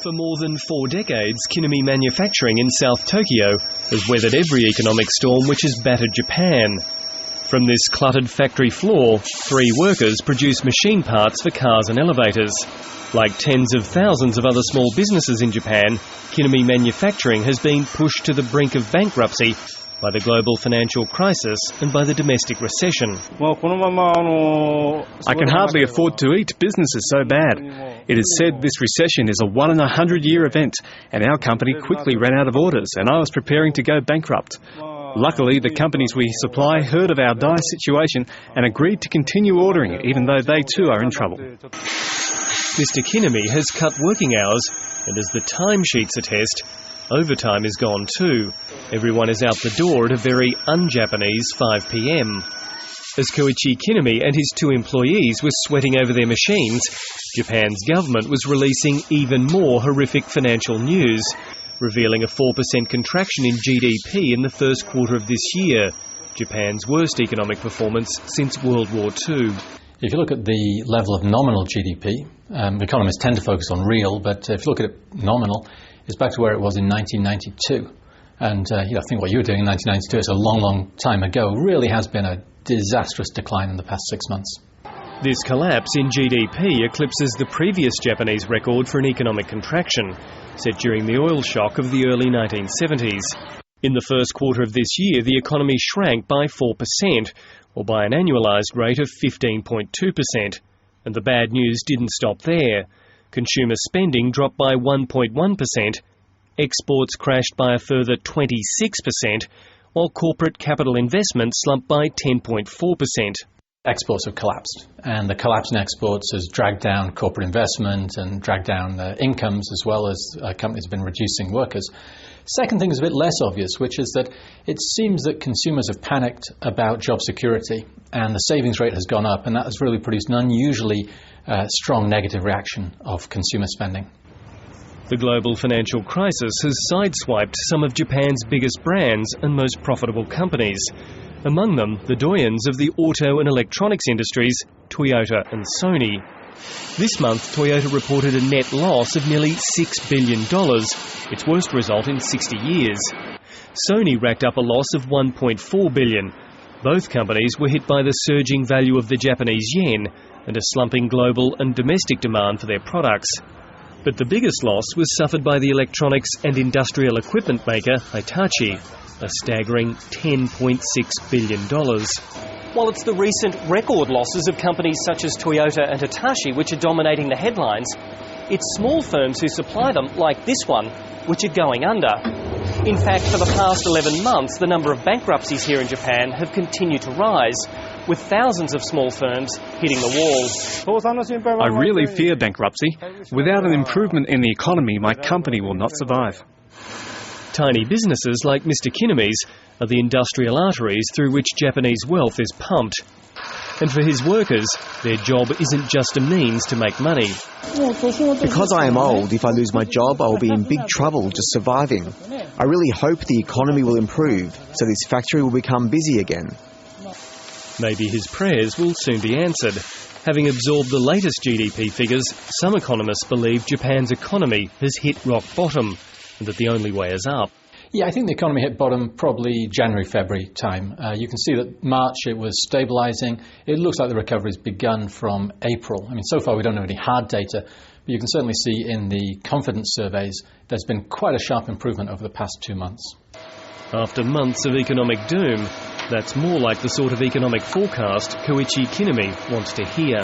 For more than 4 decades, Kinami Manufacturing in South Tokyo has weathered every economic storm which has battered Japan. From this cluttered factory floor, 3 workers produce machine parts for cars and elevators. Like tens of thousands of other small businesses in Japan, Kinami Manufacturing has been pushed to the brink of bankruptcy by the global financial crisis and by the domestic recession. I can hardly afford to eat. Business is so bad. It is said this recession is a 1-in-100-year event, and our company quickly ran out of orders, and I was preparing to go bankrupt. Luckily, the companies we supply heard of our dire situation and agreed to continue ordering it, even though they too are in trouble. Mr. Kinami has cut working hours, and as the timesheets attest, overtime is gone too. Everyone is out the door at a very un-Japanese 5 p.m. As Koichi Kinami and his 2 employees were sweating over their machines, Japan's government was releasing even more horrific financial news, revealing a 4% contraction in GDP in the first quarter of this year, Japan's worst economic performance since World War II. If you look at the level of nominal GDP, economists tend to focus on real, but if you look at it nominal, it's back to where it was in 1992. And I think what you were doing in 1992, it's a long, long time ago, really has been a disastrous decline in the past 6 months. This collapse in GDP eclipses the previous Japanese record for an economic contraction, set during the oil shock of the early 1970s. In the first quarter of this year, the economy shrank by 4%, or by an annualised rate of 15.2%. And the bad news didn't stop there. Consumer spending dropped by 1.1%, exports crashed by a further 26%, while corporate capital investment slumped by 10.4%. Exports have collapsed, and the collapse in exports has dragged down corporate investment and dragged down incomes, as well as companies have been reducing workers. Second thing is a bit less obvious, which is that it seems that consumers have panicked about job security, and the savings rate has gone up, and that has really produced an unusually strong negative reaction of consumer spending. The global financial crisis has sideswiped some of Japan's biggest brands and most profitable companies. Among them, the doyens of the auto and electronics industries, Toyota and Sony. This month, Toyota reported a net loss of nearly $6 billion, its worst result in 60 years. Sony racked up a loss of $1.4 billion. Both companies were hit by the surging value of the Japanese yen and a slumping global and domestic demand for their products. But the biggest loss was suffered by the electronics and industrial equipment maker Hitachi, a staggering $10.6 billion. While it's the recent record losses of companies such as Toyota and Hitachi which are dominating the headlines, it's small firms who supply them, like this one, which are going under. In fact, for the past 11 months, the number of bankruptcies here in Japan have continued to rise, with thousands of small firms hitting the wall. I really fear bankruptcy. Without an improvement in the economy, my company will not survive. Tiny businesses like Mr. Kinami's are the industrial arteries through which Japanese wealth is pumped. And for his workers, their job isn't just a means to make money. Because I am old, if I lose my job, I will be in big trouble just surviving. I really hope the economy will improve, so this factory will become busy again. Maybe his prayers will soon be answered. Having absorbed the latest GDP figures, some economists believe Japan's economy has hit rock bottom, and that the only way is up. Yeah, I think the economy hit bottom probably January, February time. You can see that March it was stabilising. It looks like the recovery has begun from April. I mean, so far we don't have any hard data, but you can certainly see in the confidence surveys there's been quite a sharp improvement over the past 2 months. After months of economic doom, that's more like the sort of economic forecast Koichi Kinami wants to hear.